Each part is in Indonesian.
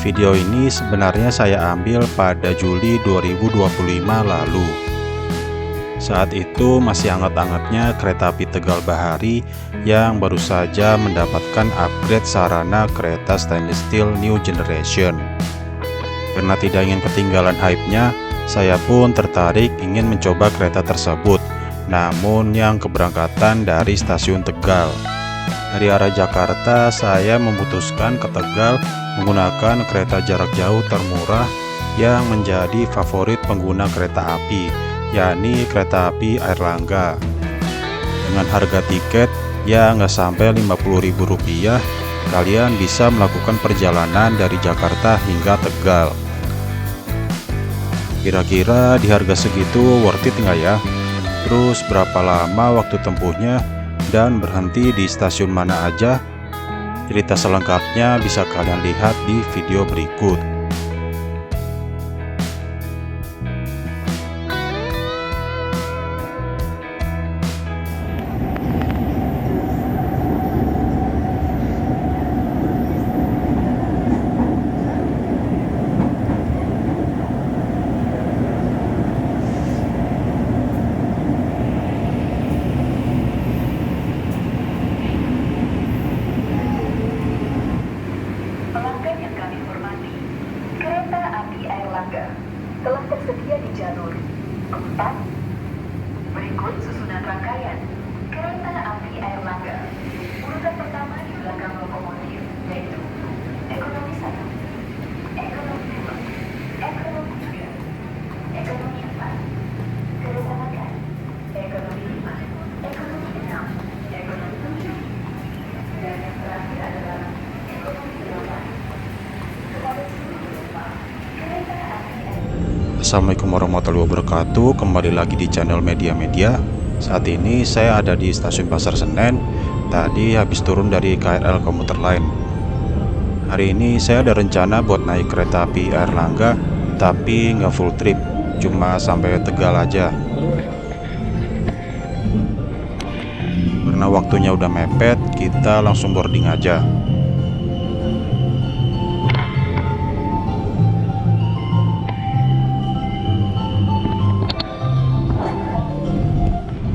Video ini sebenarnya saya ambil pada Juli 2025 lalu. Saat itu masih hangat-hangatnya kereta api Tegal Bahari yang baru saja mendapatkan upgrade sarana kereta stainless steel new generation. Karena tidak ingin ketinggalan hype-nya, saya pun tertarik ingin mencoba kereta tersebut, namun yang keberangkatan dari stasiun Tegal. Dari arah Jakarta, saya memutuskan ke Tegal menggunakan kereta jarak jauh termurah yang menjadi favorit pengguna kereta api, yakni kereta api Airlangga. Dengan harga tiket yang nggak sampai Rp50.000, kalian bisa melakukan perjalanan dari Jakarta hingga Tegal. Kira-kira di harga segitu worth it nggak ya? Terus berapa lama waktu tempuhnya? Dan berhenti di stasiun mana aja? Cerita selengkapnya bisa kalian lihat di video berikut. Telah tersedia di jalur 4. Berikut susunan rangkaian kereta api Airlangga. Urutan pertama di belakang lokomotif yaitu ekonomi 1, ekonomi 2, ekonomi 3, ekonomi 4, kereta makan, ekonomi 5, ekonomi 6, ekonomi 7, dan yang terakhir adalah ekonomi 8. Kepada seluruh penumpang, kereta api Assalamualaikum warahmatullahi wabarakatuh. Kembali lagi di channel Media. Saat ini saya ada di stasiun Pasar Senen. Tadi habis turun dari KRL komuter lain. Hari ini saya ada rencana buat naik kereta api Airlangga, tapi nggak full trip, cuma sampai Tegal aja. Karena waktunya udah mepet, kita langsung boarding aja.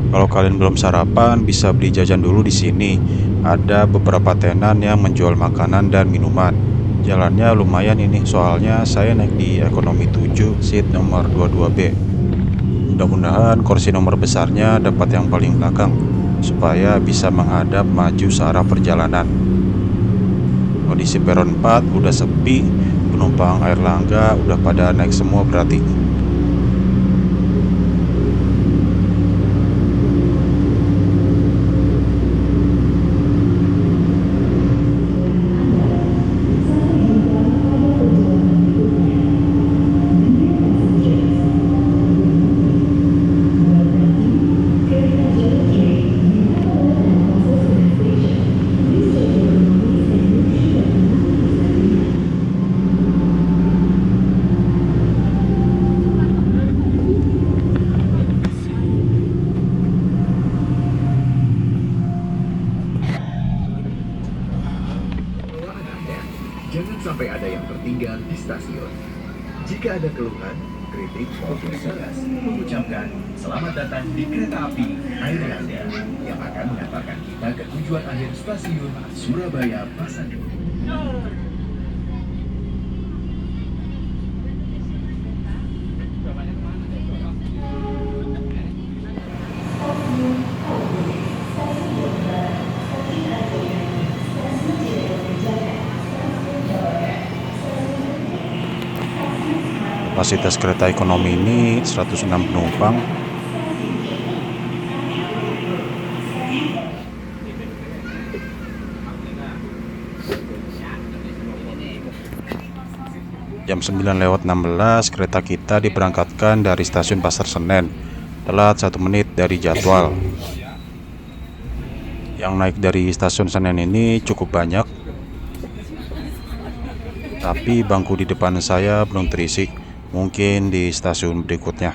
Kalau kalian belum sarapan, bisa beli jajan dulu di sini. Ada beberapa tenan yang menjual makanan dan minuman. Jalannya lumayan ini, soalnya saya naik di ekonomi 7, seat nomor 22B. Mudah-mudahan kursi nomor besarnya dapat yang paling belakang, supaya bisa menghadap maju searah perjalanan. Kondisi peron 4 udah sepi, penumpang Airlangga udah pada naik semua berarti. Jangan sampai ada yang tertinggal di stasiun. Jika ada keluhan, kritik, maupun tugas, mengucapkan selamat datang di kereta api Airlangga yang akan mengantarkan kita ke tujuan akhir stasiun Surabaya Pasar. Kapasitas kereta ekonomi ini 106 penumpang. Jam 9:16 kereta kita diberangkatkan dari stasiun Pasar Senen. Telat 1 menit dari jadwal. Yang naik dari stasiun Senen ini cukup banyak, tapi bangku di depan saya belum terisi. Mungkin di stasiun berikutnya.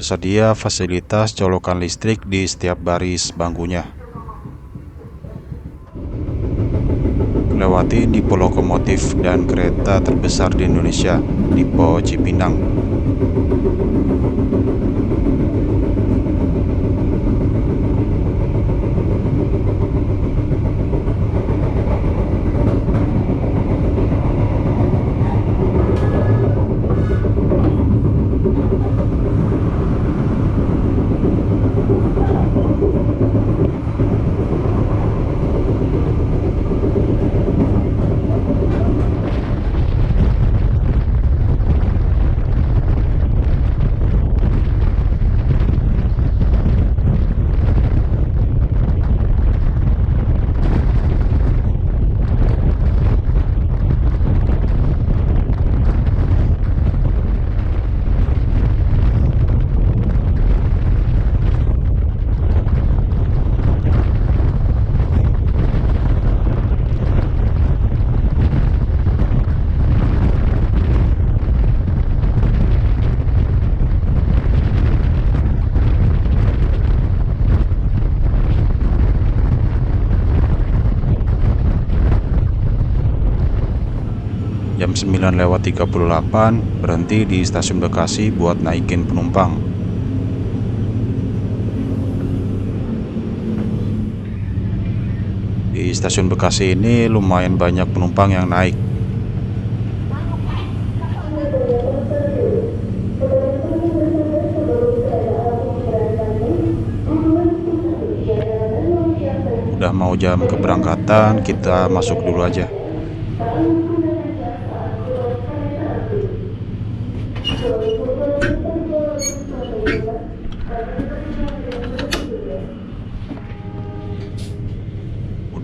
Tersedia fasilitas colokan listrik di setiap baris bangkunya. Melewati depo lokomotif dan kereta terbesar di Indonesia, Depo Cipinang. Jam 9:38 berhenti di stasiun Bekasi buat naikin penumpang. Di stasiun Bekasi ini lumayan banyak penumpang yang naik. Udah mau jam keberangkatan, kita masuk dulu aja.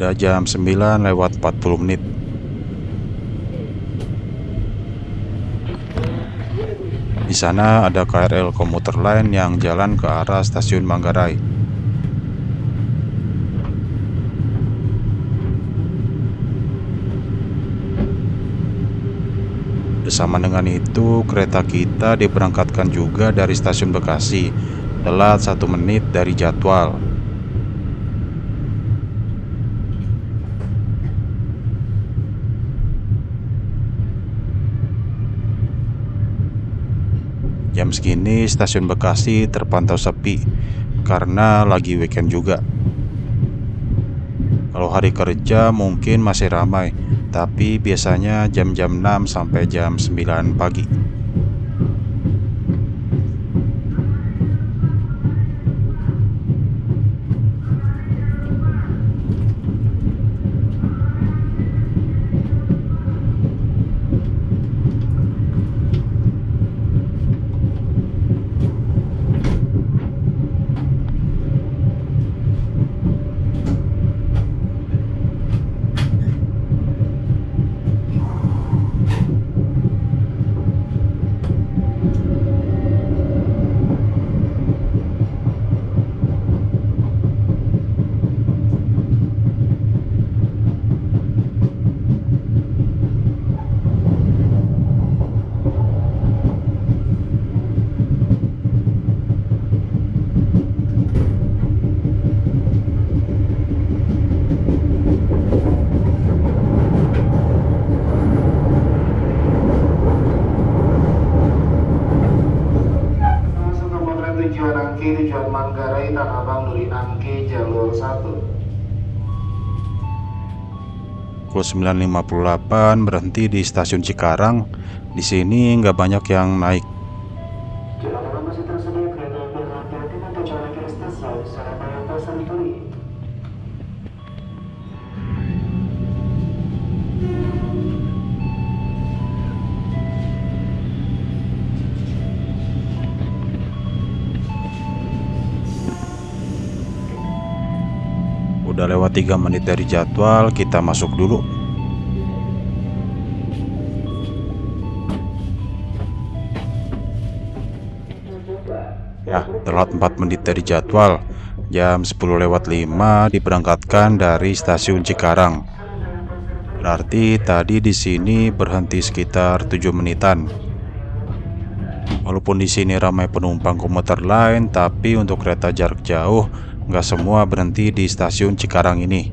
Udah jam 9:40 menit. Di sana ada KRL komuter lain yang jalan ke arah stasiun Manggarai. Bersama dengan itu, kereta kita diberangkatkan juga dari stasiun Bekasi, telat 1 menit dari jadwal. Jam segini stasiun Bekasi terpantau sepi karena lagi weekend juga. Kalau hari kerja mungkin masih ramai, tapi biasanya jam-jam 6 sampai jam 9 pagi. Tujuan Manggarai Tanah Abang Duri Angke jalur 1. Pukul 9:58 berhenti di stasiun Cikarang. Di sini nggak banyak yang naik. Jalan masih tersedia kereta api hati-hati dengan tujuan akhir stasiun Surabaya Pasar Turi. Udah lewat 3 menit dari jadwal, kita masuk dulu. Ya, telat 4 menit dari jadwal. Jam 10:05 diberangkatkan dari stasiun Cikarang. Berarti tadi di sini berhenti sekitar 7 menitan. Walaupun di sini ramai penumpang komuter lain, tapi untuk kereta jarak jauh nggak semua berhenti di stasiun Cikarang ini.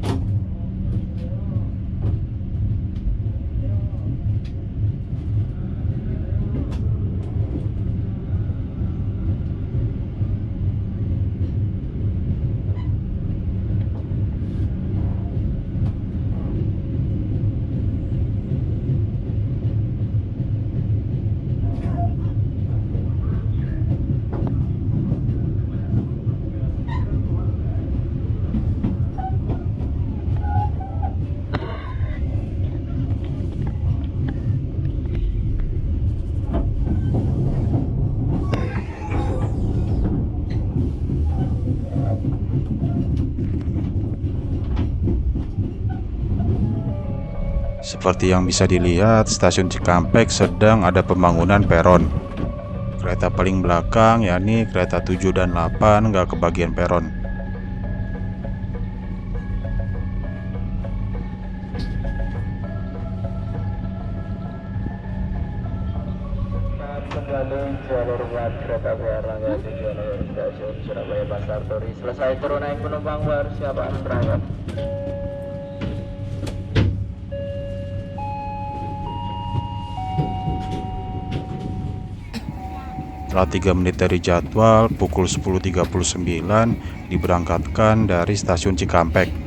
Seperti yang bisa dilihat, stasiun Cikampek sedang ada pembangunan peron. Kereta paling belakang, yakni kereta 7 dan 8, nggak kebagian peron. Kembali jalur buat kereta api Erlangga tujuan dari stasiun Surabaya Pasar Turi. Selesai turun naik penumpang baru siapaan berangkat. Setelah 3 menit dari jadwal, pukul 10.39 diberangkatkan dari stasiun Cikampek.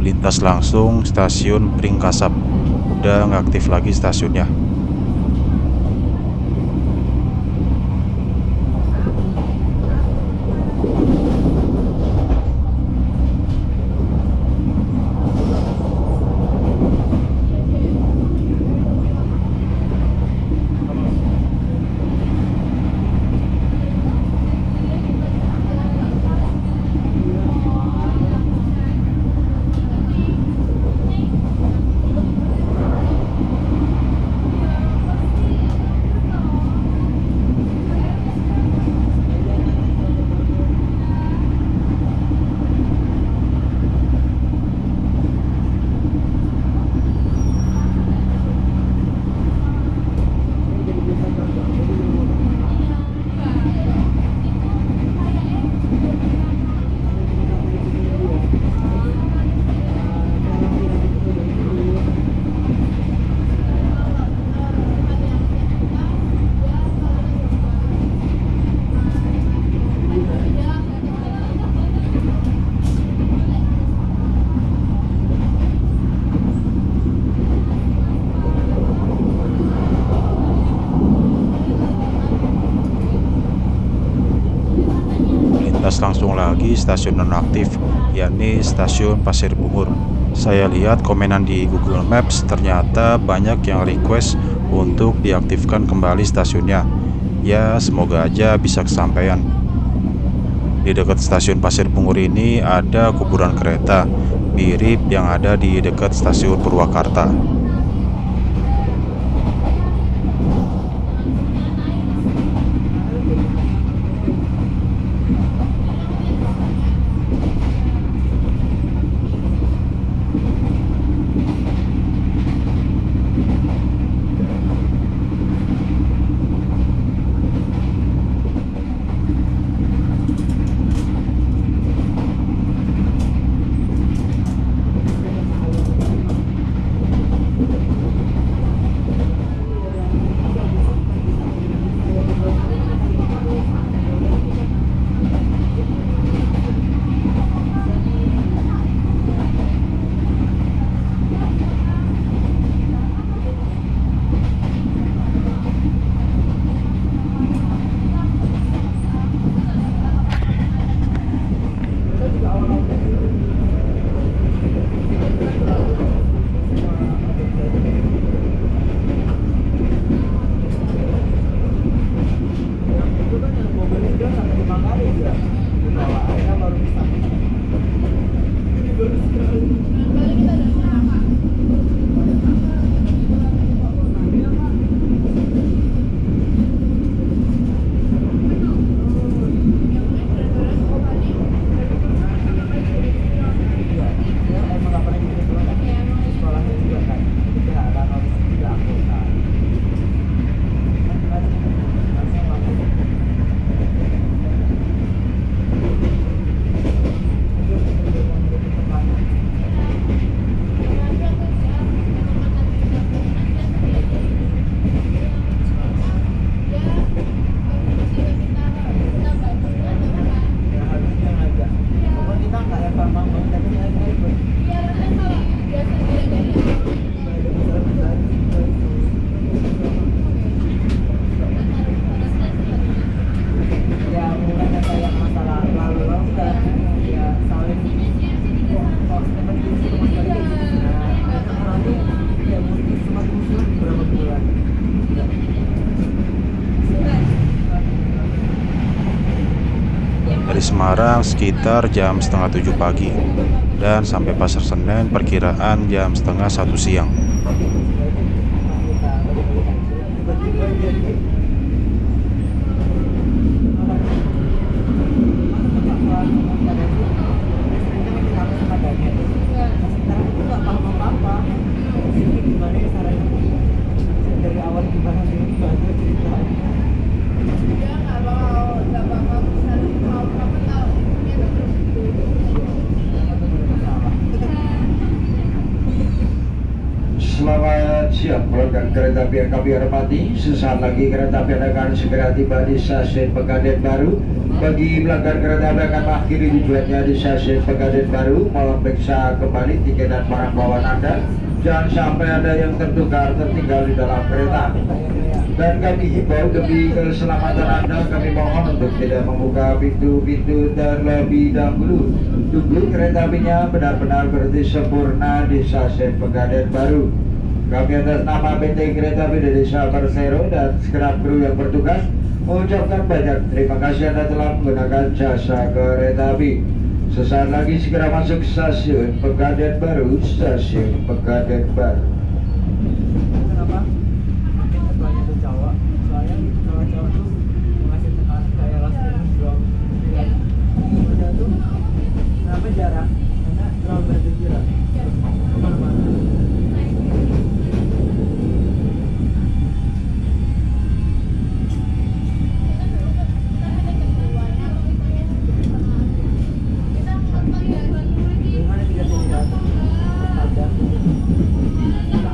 Lintas langsung stasiun Pringkasap. Udah nggak aktif lagi stasiunnya. Lintas langsung lagi stasiun nonaktif, yakni stasiun Pasir Bungur. Saya lihat komenan di Google Maps, ternyata banyak yang request untuk diaktifkan kembali stasiunnya. Ya, semoga aja bisa kesampaian. Di dekat stasiun Pasir Bungur ini ada kuburan kereta, mirip yang ada di dekat stasiun Purwakarta. bawah akhirnya baru bisa. Ini baru sekali. Dari Semarang sekitar jam setengah 7 pagi dan sampai Pasar Senen perkiraan jam setengah 1 siang. Selamat siang pelanggan kereta api yang kami hormati. Sesaat lagi kereta api akan segera tiba di stasiun Pegadaian Baru. Bagi pelanggan kereta api akan mengakhiri tujuannya di stasiun Pegadaian Baru, mohon periksa kembali tiket dan barang bawaan Anda. Jangan sampai ada yang tertinggal di dalam kereta. Dan kami himbau demi keselamatan Anda, kami mohon untuk tidak membuka pintu-pintu terlebih dahulu. Tunggu kereta apinya benar-benar berhenti sempurna di stasiun Pegadaian Baru. Kami atas nama PT Kereta Api Indonesia Persero dan segenap kru yang bertugas mengucapkan banyak terima kasih Anda telah menggunakan jasa kereta api. Sesaat lagi segera masuk stasiun Pegadaian Baru, stasiun Pegadaian Baru. Kenapa? Mungkin ketuanya itu Jawa. Soalnya kalau Jawa tuh masih tekan kayak langsung drop. Udah tuh kenapa jarang? Karena terlalu banyak jarak. Kemana-mana.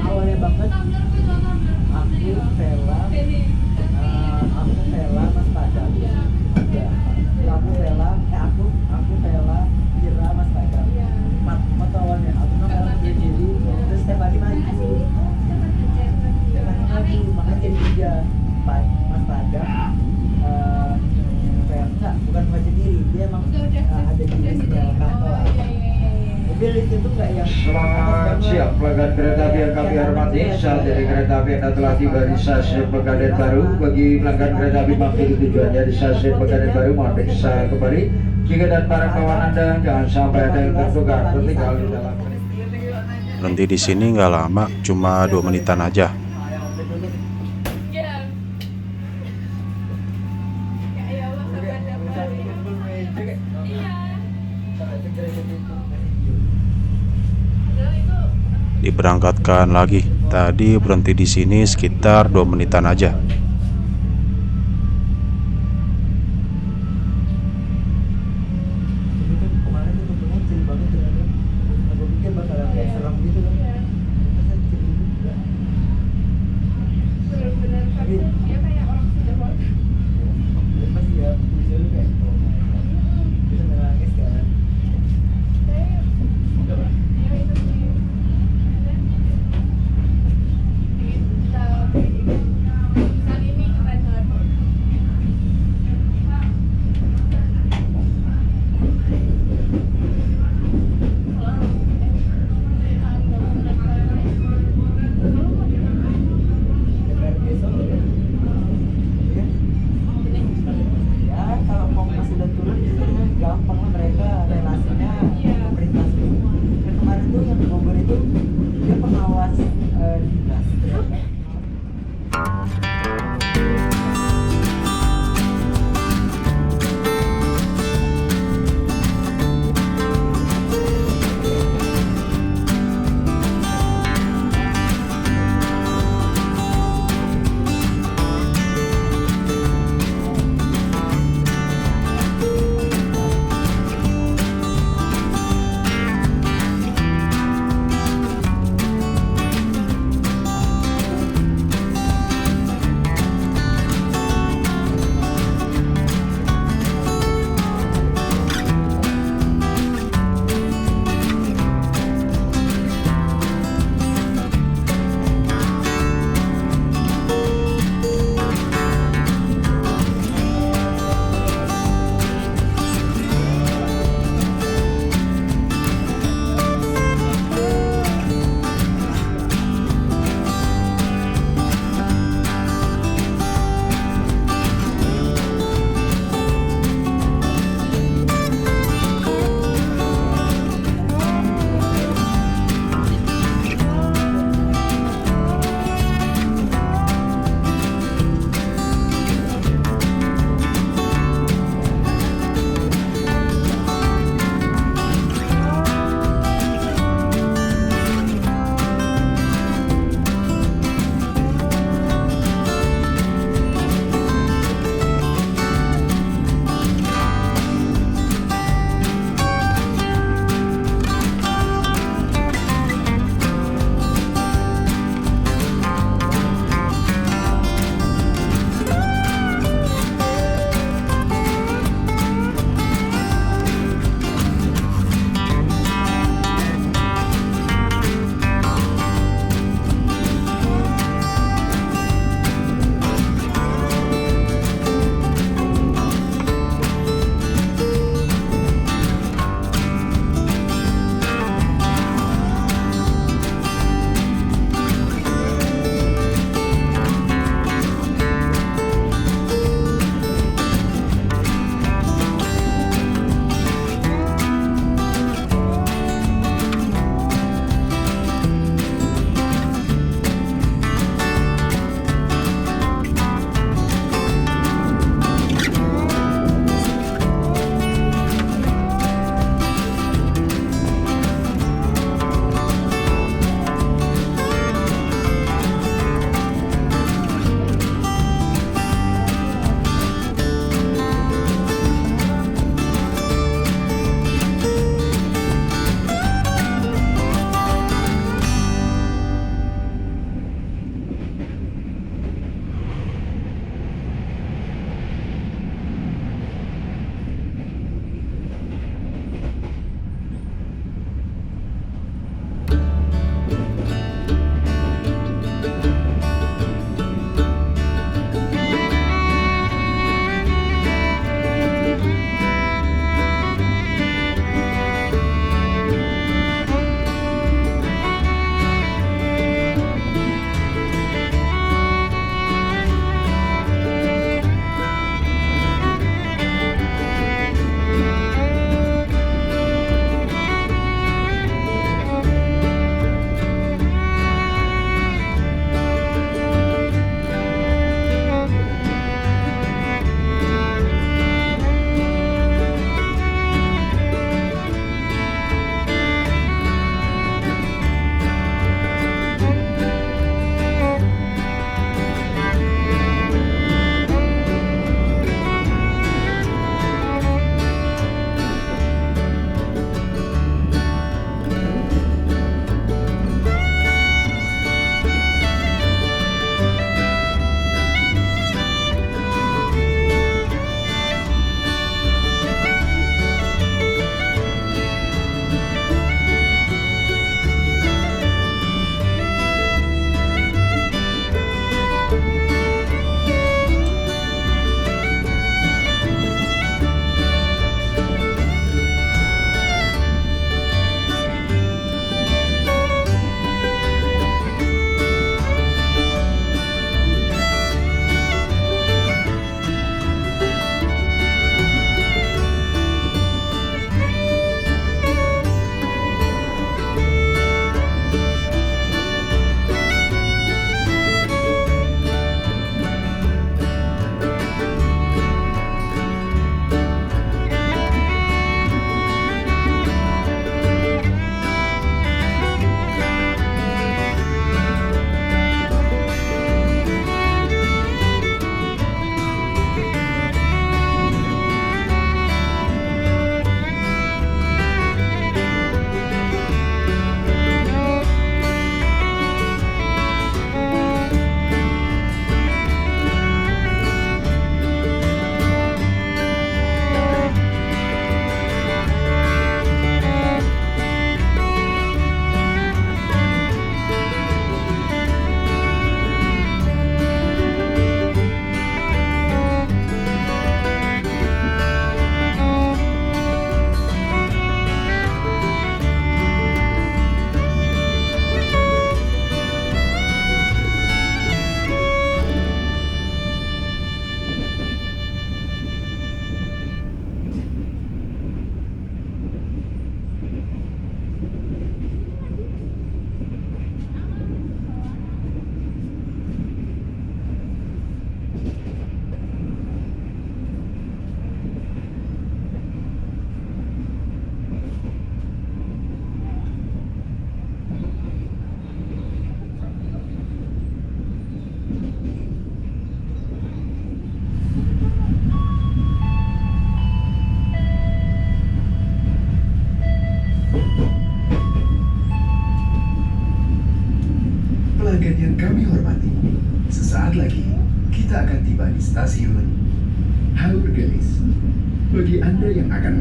Awalnya banget aku Vela Mas Padang ya aku Vela Kira Mas Padang foto awalnya aku Vela berdiri terus setiap hari maju makanya jadi 3 Mas Padang Vela enggak bukan maju diri dia emang ada di kantor mobil itu enggak yang Selamat siang pelanggan kereta api yang kami hormati. Saat ini kereta api Anda telah tiba di stasiun Pegadaian Baru. Bagi pelanggan kereta api maksud tujuannya di stasiun Pegadaian Baru, mohon periksa kembali tiket dan barang bawaan Anda. Jangan sampai ada yang tertinggal di dalam. Berhenti di sini nggak lama, cuma 2 menitan aja. Diberangkatkan lagi. Tadi berhenti di sini sekitar 2 menitan aja. kemarin itu ketemu chill banget ternyata. Aku pikir bakalan kayak serem gitu kan. Ternyata chill juga. Benar-benar dia kayak orang sudah mau. Dan pasti ya bisa lu kayak oh my god. Bisa nangis kan.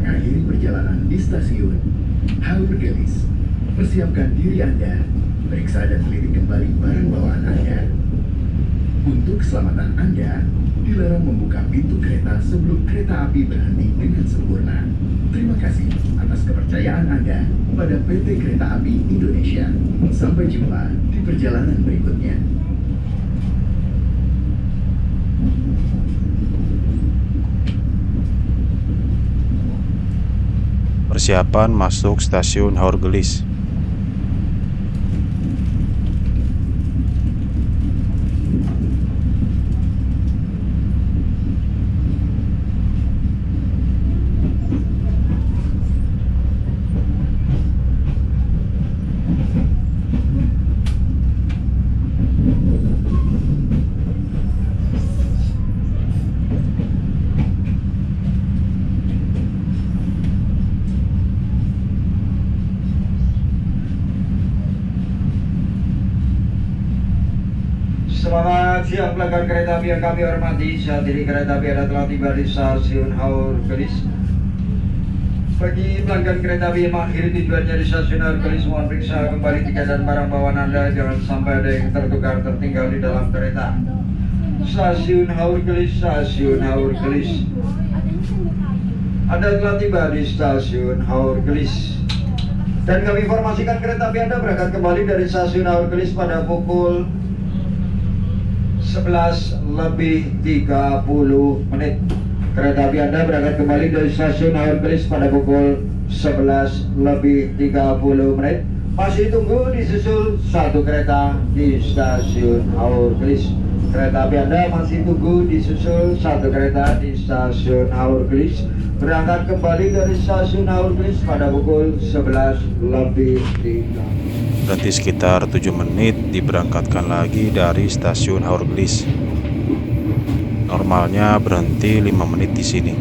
mengakhiri perjalanan di stasiun Haur Gelis. Persiapkan diri Anda, periksa dan lirik kembali barang bawaan Anda. Untuk keselamatan Anda, dilarang membuka pintu kereta sebelum kereta api berhenti dengan sempurna. Terima kasih atas kepercayaan Anda pada PT Kereta Api Indonesia. Sampai jumpa di perjalanan berikutnya. Persiapan masuk stasiun Haur Gelis. Selamat siang pelanggan kereta api yang kami hormati. Saat ini kereta api Anda telah tiba di stasiun Haur Gelis. Bagi pelanggan kereta api yang mengakhiri tujuannya di stasiun Haur Gelis, mohon periksa kembali tiket dan barang bawaan Anda. Jangan sampai ada yang tertukar tertinggal di dalam kereta. Stasiun Haur Gelis, stasiun Haur Gelis. Anda telah tiba di stasiun Haur Gelis. Dan kami informasikan kereta api Anda berangkat kembali dari stasiun Haur Gelis pada pukul 11:30. Kereta api Anda berangkat kembali dari stasiun Haur Gelis pada pukul 11:30. Masih tunggu disusul satu kereta di stasiun Haur Gelis. Kereta api Anda masih tunggu disusul satu kereta di stasiun Haur Gelis. Berangkat kembali dari stasiun Haur Gelis pada pukul 11:30. Berarti sekitar 7 menit diberangkatkan lagi dari stasiun Haur Gelis. Normalnya berhenti 5 menit di sini.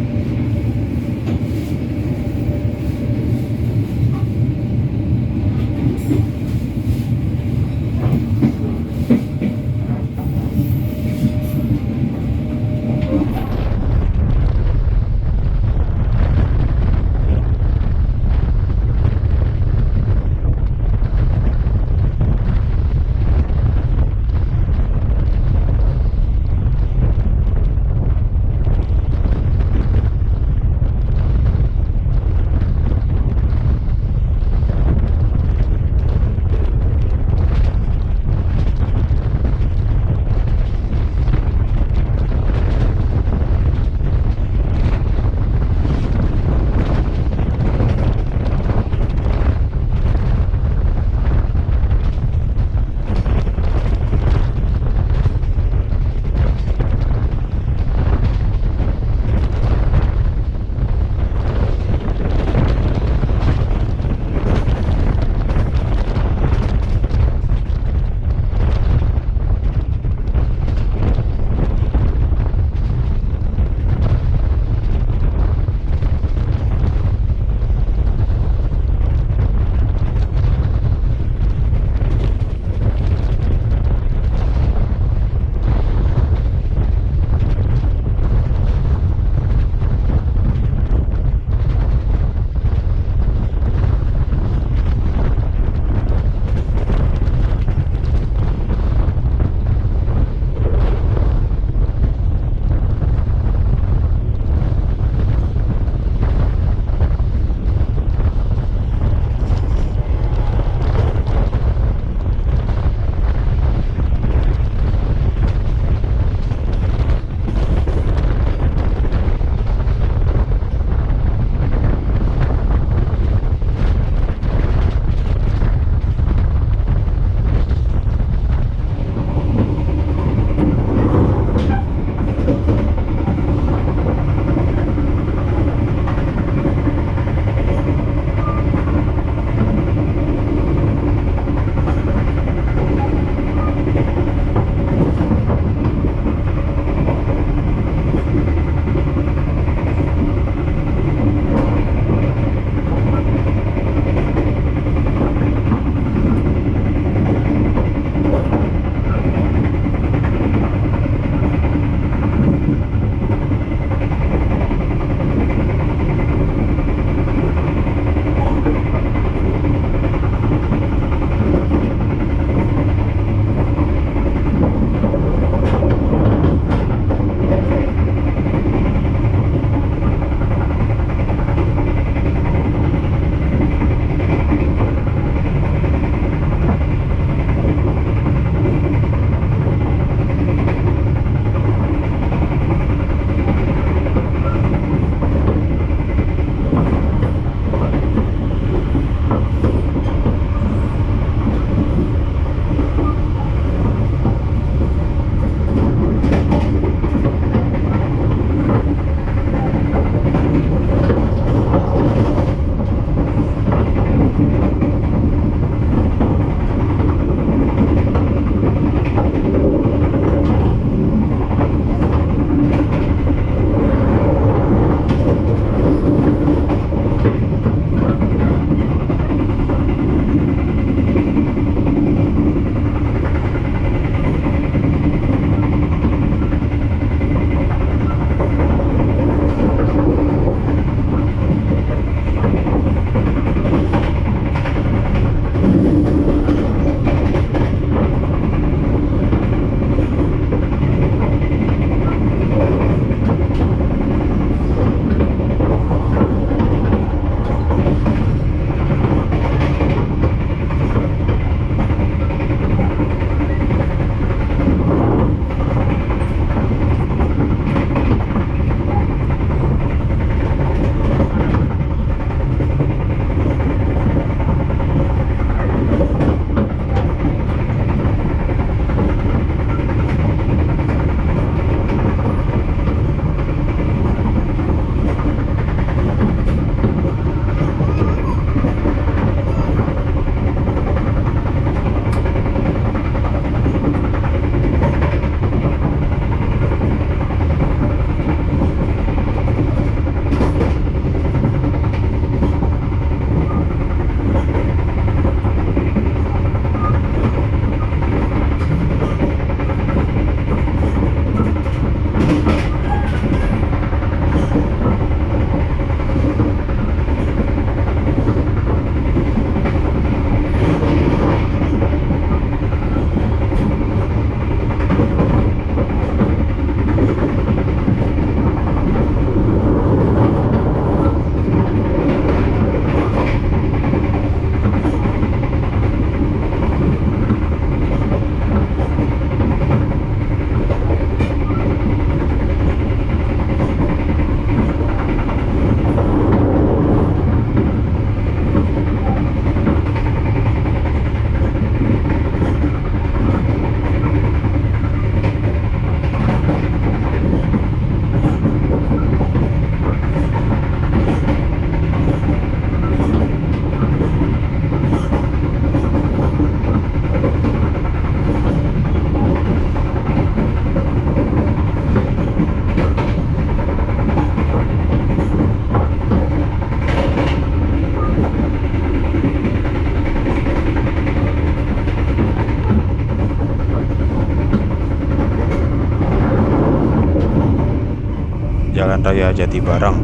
Jalan Raya Jatibarang,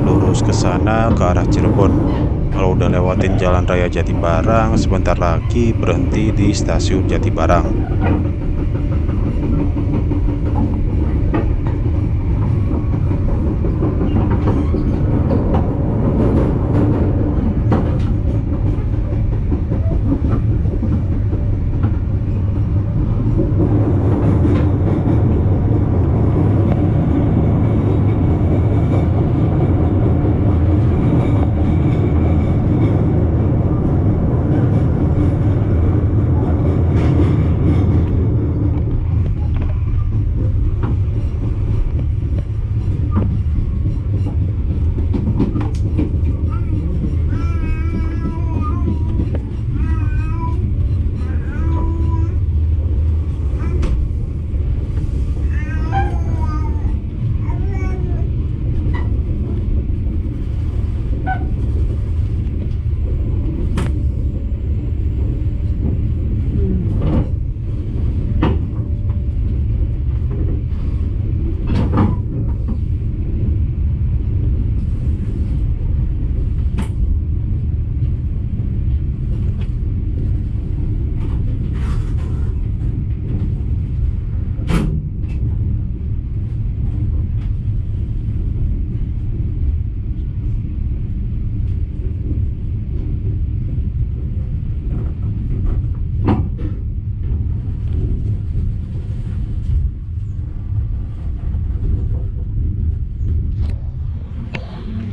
lurus ke sana ke arah Cirebon. Kalau udah lewatin Jalan Raya Jatibarang, sebentar lagi berhenti di stasiun Jatibarang.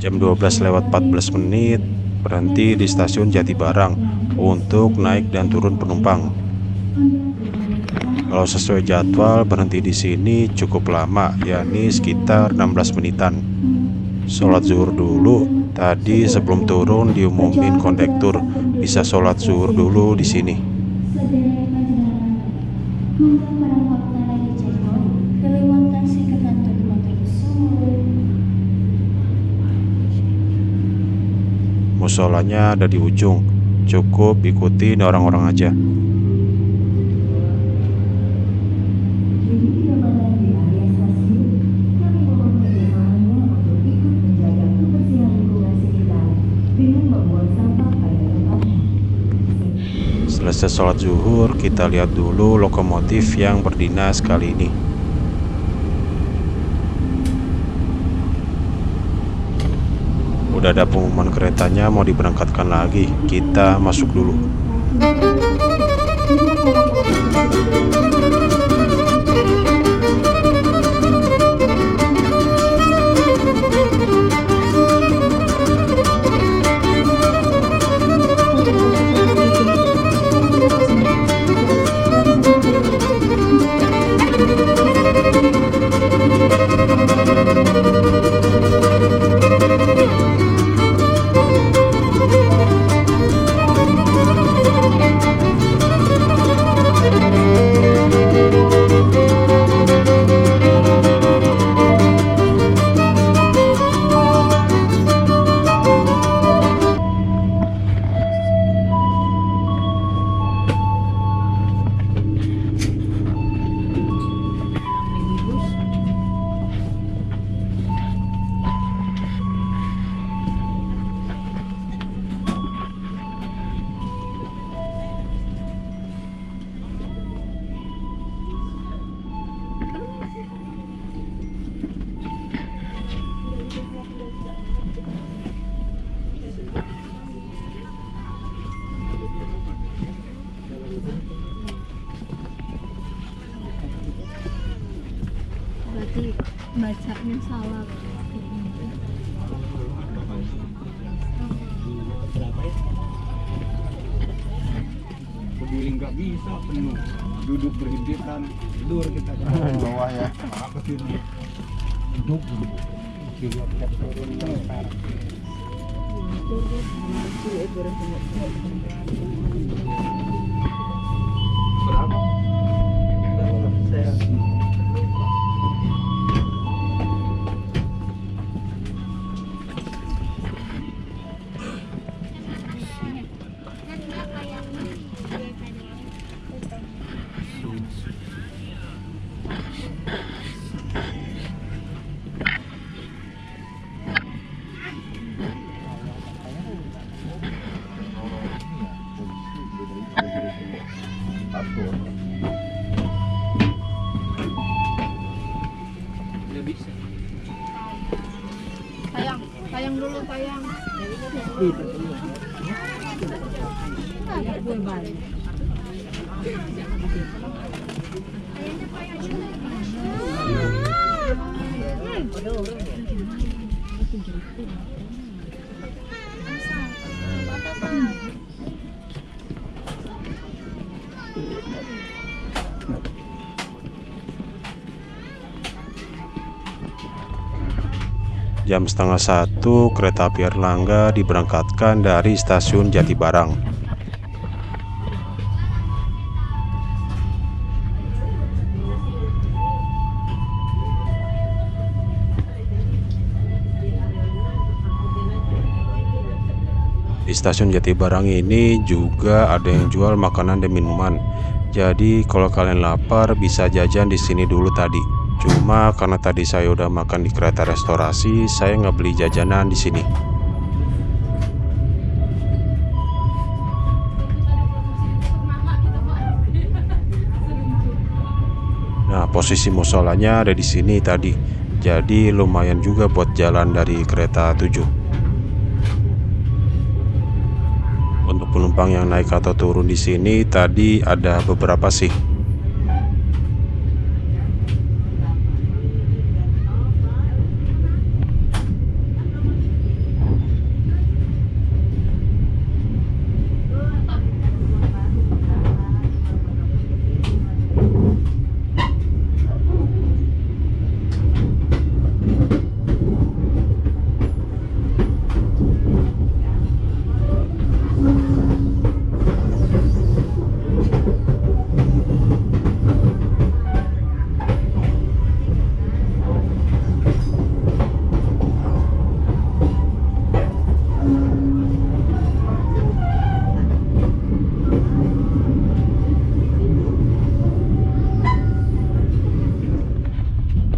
Jam 12:14 berhenti di stasiun Jatibarang untuk naik dan turun penumpang. Kalau sesuai jadwal berhenti di sini cukup lama, yakni sekitar 16 menitan. Sholat zuhur dulu. Tadi sebelum turun diumumin kondektur bisa sholat zuhur dulu di sini. Musolanya ada di ujung, cukup ikutin orang-orang aja. Selesai sholat zuhur, kita lihat dulu lokomotif yang berdinas kali ini. Udah ada pengumuman keretanya mau diberangkatkan lagi. Kita masuk dulu. Berarti bacanya salah. Berdiri nggak bisa, penuh. Duduk berhimpitan, tidur kita ke bawah ya. Ke sini. Duduk. Kita turun sekarang. Berapa? Jam setengah 1 kereta api Airlangga diberangkatkan dari stasiun Jatibarang. Di stasiun Jatibarang ini juga ada yang jual makanan dan minuman. Jadi kalau kalian lapar bisa jajan di sini dulu tadi. Cuma karena tadi saya udah makan di kereta restorasi, saya nggak beli jajanan di sini. Nah, posisi musolanya ada di sini tadi. Jadi lumayan juga buat jalan dari kereta 7. Untuk penumpang yang naik atau turun di sini tadi ada beberapa sih.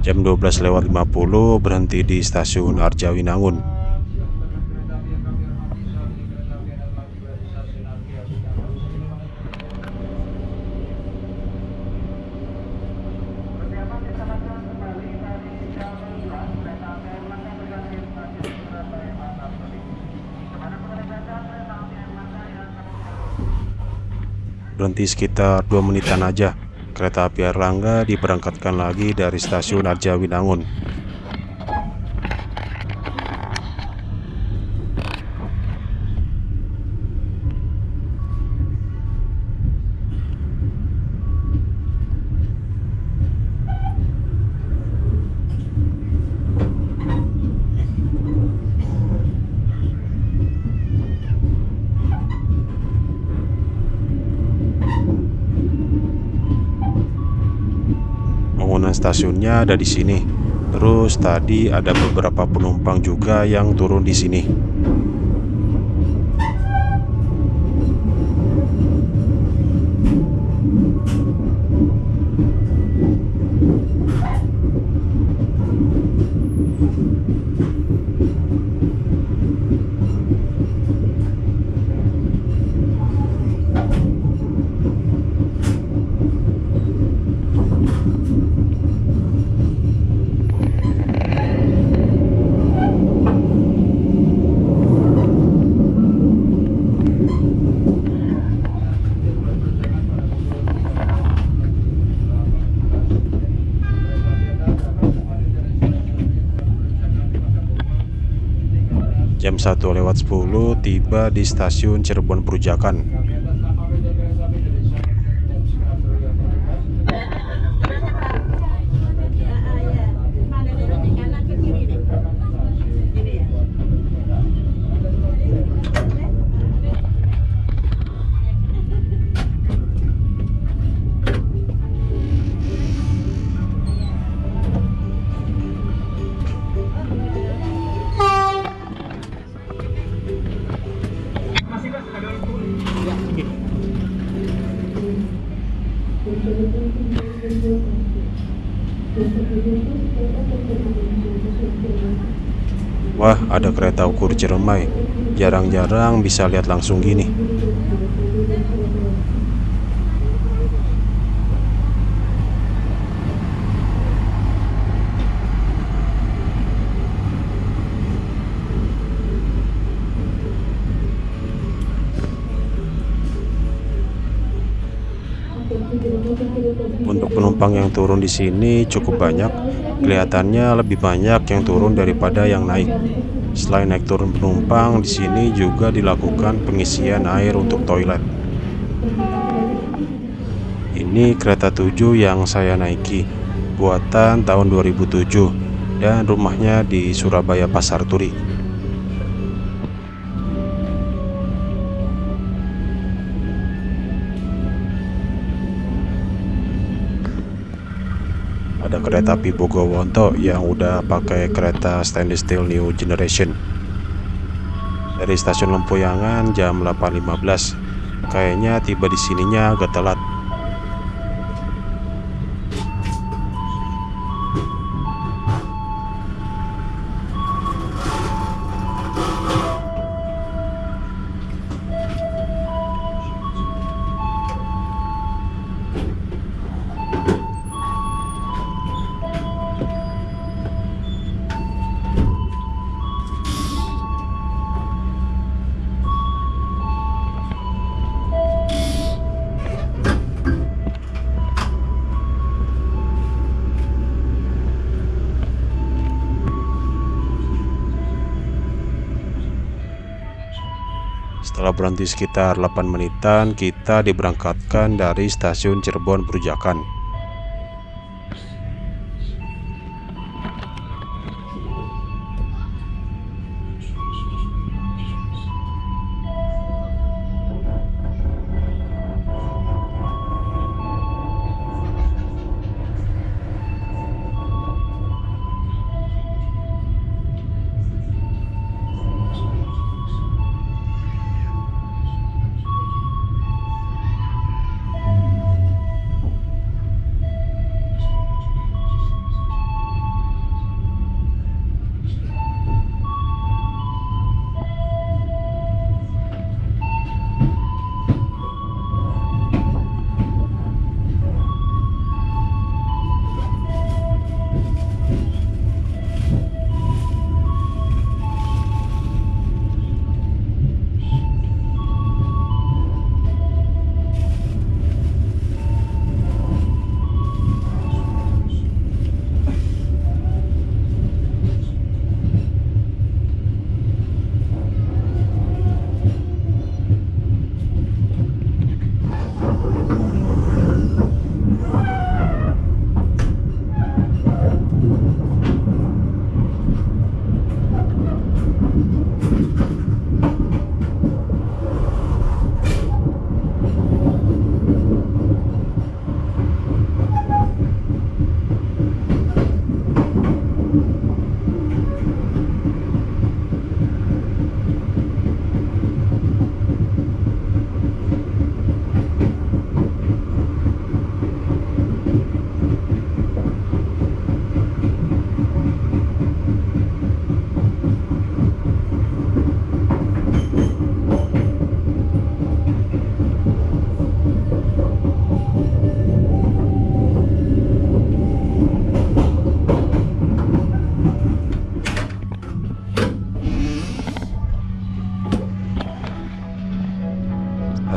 Jam 12.50 berhenti di stasiun Arjawinangun. Berhenti sekitar 2 menitan aja. Kereta api Airlangga diberangkatkan lagi dari stasiun Arjawinangun. Stasiunnya ada di sini. Terus tadi ada beberapa penumpang juga yang turun di sini. Jam 1:10 tiba di stasiun Cirebon Perujakan. Wah, ada kereta ukur Ciremai. Jarang-jarang bisa lihat langsung gini. Untuk penumpang yang turun di sini cukup banyak. Kelihatannya lebih banyak yang turun daripada yang naik. Selain naik turun penumpang, di sini juga dilakukan pengisian air untuk toilet. Ini kereta 7 yang saya naiki, buatan tahun 2007, dan rumahnya di Surabaya Pasar Turi. Ada kereta api Bogowonto yang udah pakai kereta stainless steel new generation. Dari stasiun Lempuyangan jam 8.15. Kayaknya tiba di sininya agak telat. Setelah berhenti sekitar 8 menitan, kita diberangkatkan dari stasiun Cirebon Perujakan.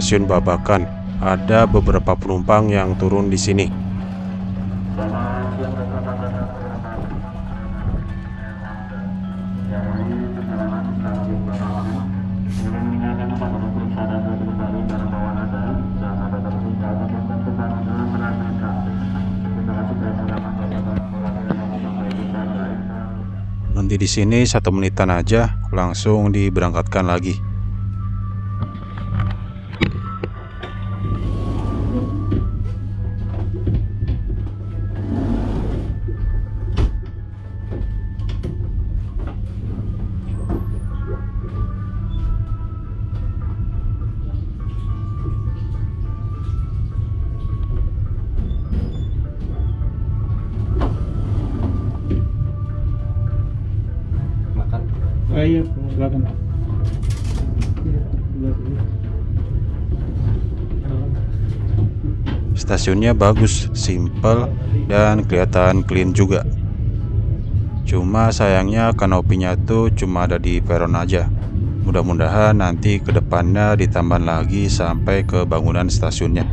Stasiun Babakan, ada beberapa penumpang yang turun di sini. Nanti di sini 1 menitan aja, langsung diberangkatkan lagi. Iya, belakang. Stasiunnya bagus, simple, dan kelihatan clean juga. Cuma sayangnya kanopinya tuh cuma ada di peron aja. Mudah-mudahan nanti ke depannya ditambah lagi sampai ke bangunan stasiunnya.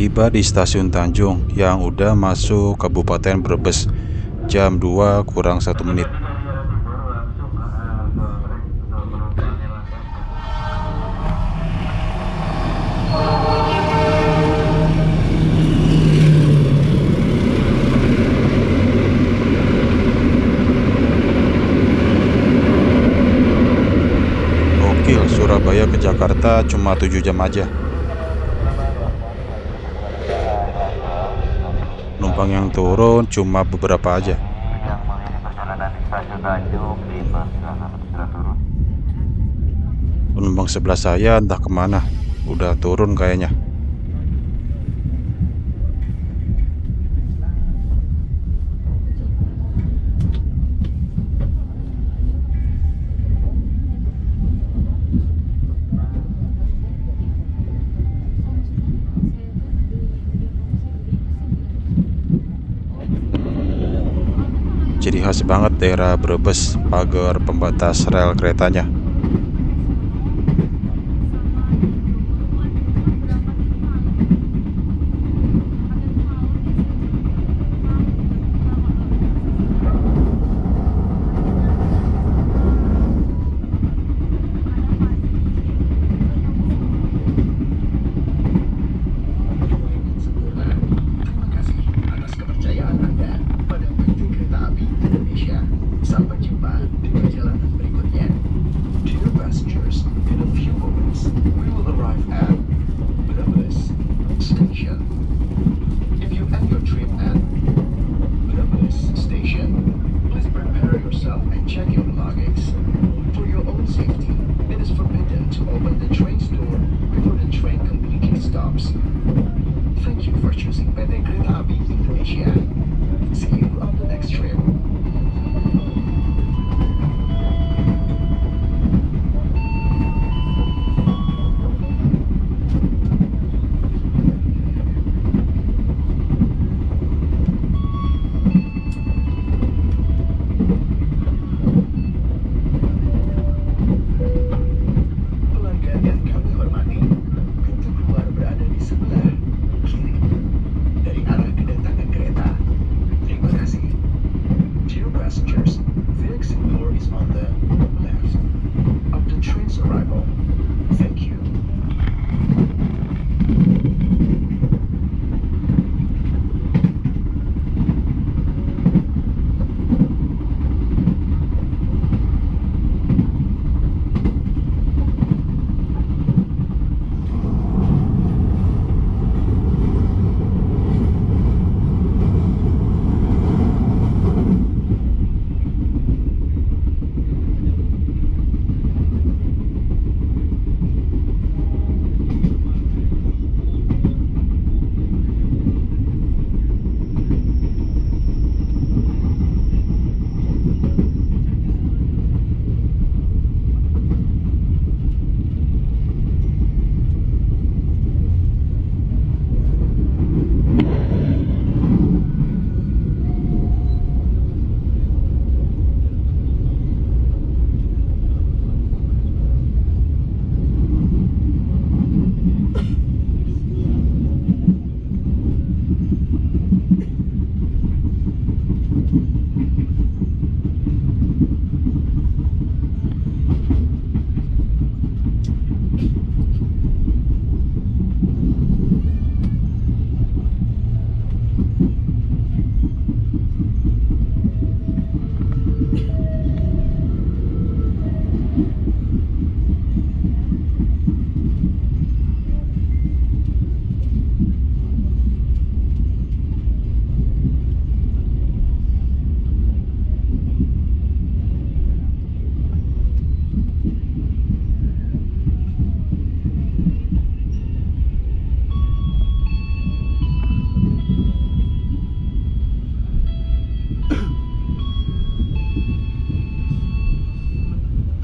Tiba di stasiun Tanjung yang udah masuk Kabupaten Brebes jam 2 kurang 1 menit. Gokil, Surabaya ke Jakarta cuma 7 jam aja. Penumpang yang turun cuma beberapa aja. Penumpang sebelah saya entah kemana, udah turun kayaknya. Ciri khas banget daerah Brebes, pagar pembatas rel keretanya. Terima kasih atas kepercayaan Anda pada PT Kereta Api Indonesia. Sampai jumpa di perjalanan berikutnya. Dear passengers, in a few moments we will arrive at Brebes Station. If you end your trip at Brebes Station, please prepare yourself and check your luggage. For your own safety, it is forbidden to open the train's door before the train completely stops. Thank you for choosing PT Kereta Api Indonesia. See you on the next trip. Pelanggan yang kami hormati, pintu keluar berada di sebelah kiri dari arah kedatangan kereta. Terima kasih. Dear passengers, the exit door is on the left of the train's arrival. Thank you.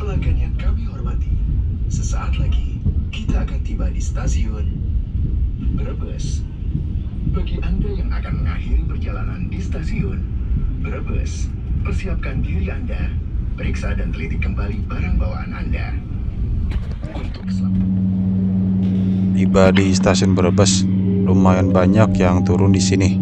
Pelanggan yang kami hormati, sesaat lagi kita akan tiba di stasiun Brebes. Bagi Anda yang akan mengakhiri perjalanan di stasiun Brebes, persiapkan diri Anda, periksa dan teliti kembali barang bawaan Anda. Untuk Tiba di stasiun Brebes, lumayan banyak yang turun di sini.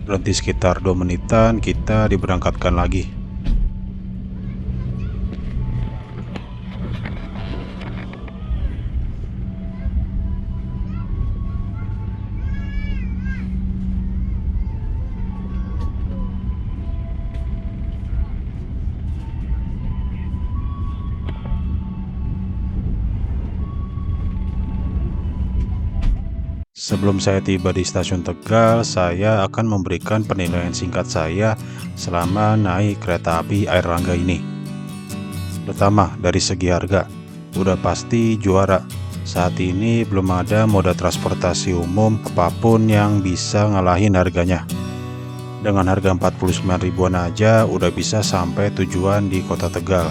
Berhenti sekitar 2 menitan, kita diberangkatkan lagi. Sebelum saya tiba di stasiun Tegal, saya akan memberikan penilaian singkat saya selama naik kereta api Airlangga ini. Pertama, dari segi harga, udah pasti juara. Saat ini belum ada moda transportasi umum apapun yang bisa ngalahin harganya. Dengan harga 49 ribuan aja udah bisa sampai tujuan di kota Tegal.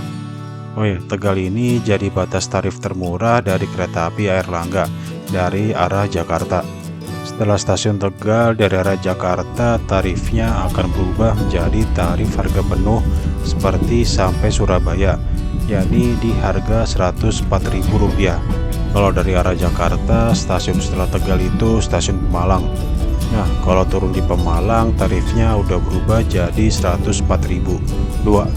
Oh ya, Tegal ini jadi batas tarif termurah dari kereta api Airlangga dari arah Jakarta. Setelah stasiun Tegal dari arah Jakarta, tarifnya akan berubah menjadi tarif harga penuh seperti sampai Surabaya, yakni di harga Rp104.000. Kalau dari arah Jakarta, stasiun setelah Tegal itu stasiun Pemalang. Nah, kalau turun di Pemalang, tarifnya udah berubah jadi Rp104.000. 2.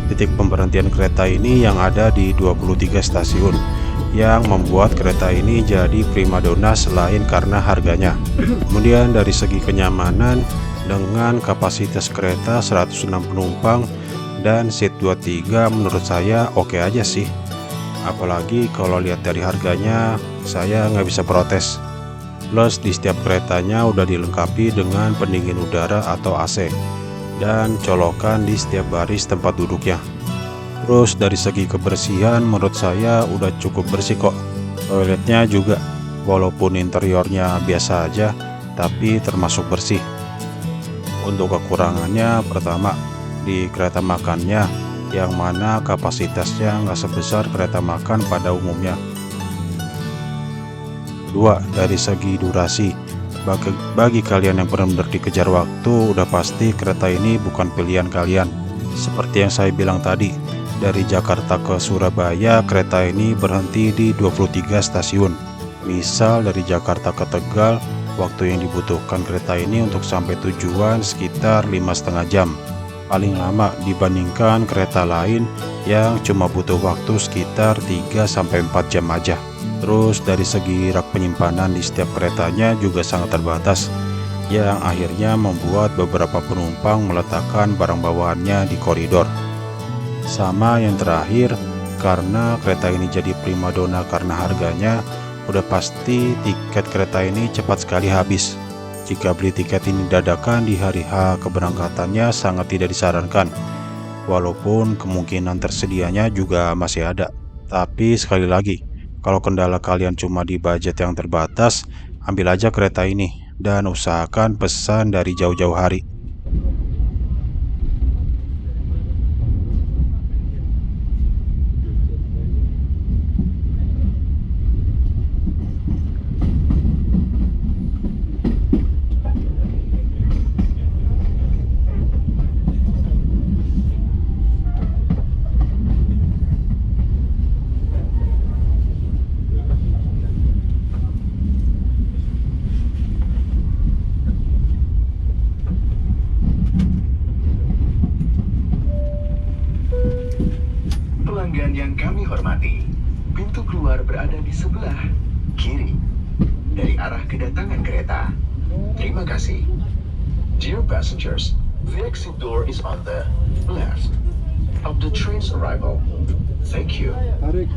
Titik pemberhentian kereta ini yang ada di 23 stasiun, yang membuat kereta ini jadi primadona selain karena harganya. Kemudian dari segi kenyamanan, dengan kapasitas kereta 106 penumpang dan seat 23 menurut saya oke aja sih. Apalagi kalau lihat dari harganya, saya nggak bisa protes. Plus di setiap keretanya udah dilengkapi dengan pendingin udara atau AC dan colokan di setiap baris tempat duduknya. Terus dari segi kebersihan menurut saya udah cukup bersih kok. Toiletnya juga, walaupun interiornya biasa aja, tapi termasuk bersih. Untuk kekurangannya, pertama di kereta makannya, yang mana kapasitasnya nggak sebesar kereta makan pada umumnya. Kedua, dari segi durasi, bagi kalian yang benar-benar dikejar waktu, udah pasti kereta ini bukan pilihan kalian. Seperti yang saya bilang tadi, dari Jakarta ke Surabaya, kereta ini berhenti di 23 stasiun. Misal dari Jakarta ke Tegal, waktu yang dibutuhkan kereta ini untuk sampai tujuan sekitar 5,5 jam. Paling lama dibandingkan kereta lain yang cuma butuh waktu sekitar 3-4 jam aja. Terus dari segi rak penyimpanan di setiap keretanya juga sangat terbatas, yang akhirnya membuat beberapa penumpang meletakkan barang bawaannya di koridor. Sama yang terakhir, karena kereta ini jadi primadona karena harganya, udah pasti tiket kereta ini cepat sekali habis. Jika beli tiket ini dadakan di hari H keberangkatannya sangat tidak disarankan, walaupun kemungkinan tersedianya juga masih ada. Tapi sekali lagi, kalau kendala kalian cuma di budget yang terbatas, ambil aja kereta ini dan usahakan pesan dari jauh-jauh hari. Pelanggan yang kami hormati, pintu keluar berada di sebelah kiri dari arah kedatangan kereta. Terima kasih. Dear passengers, the exit door is on the left of the train's arrival. Thank you. Tarik.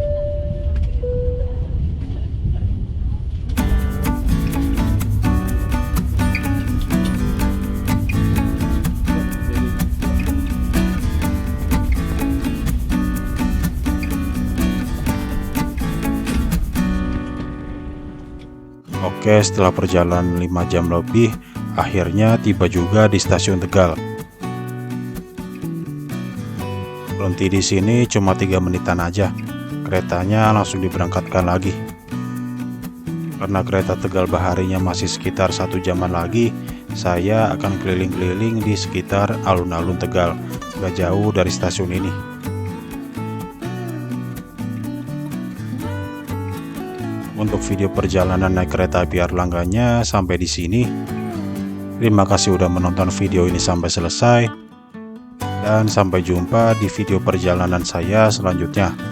Oke, setelah perjalanan 5 jam lebih, akhirnya tiba juga di stasiun Tegal. Berhenti di sini cuma 3 menitan aja. Keretanya langsung diberangkatkan lagi. Karena kereta Tegal Baharinya masih sekitar 1 jaman lagi, saya akan keliling-keliling di sekitar alun-alun Tegal, gak jauh dari stasiun ini. Untuk video perjalanan naik kereta api Airlangganya sampai di sini. Terima kasih udah menonton video ini sampai selesai, dan sampai jumpa di video perjalanan saya selanjutnya.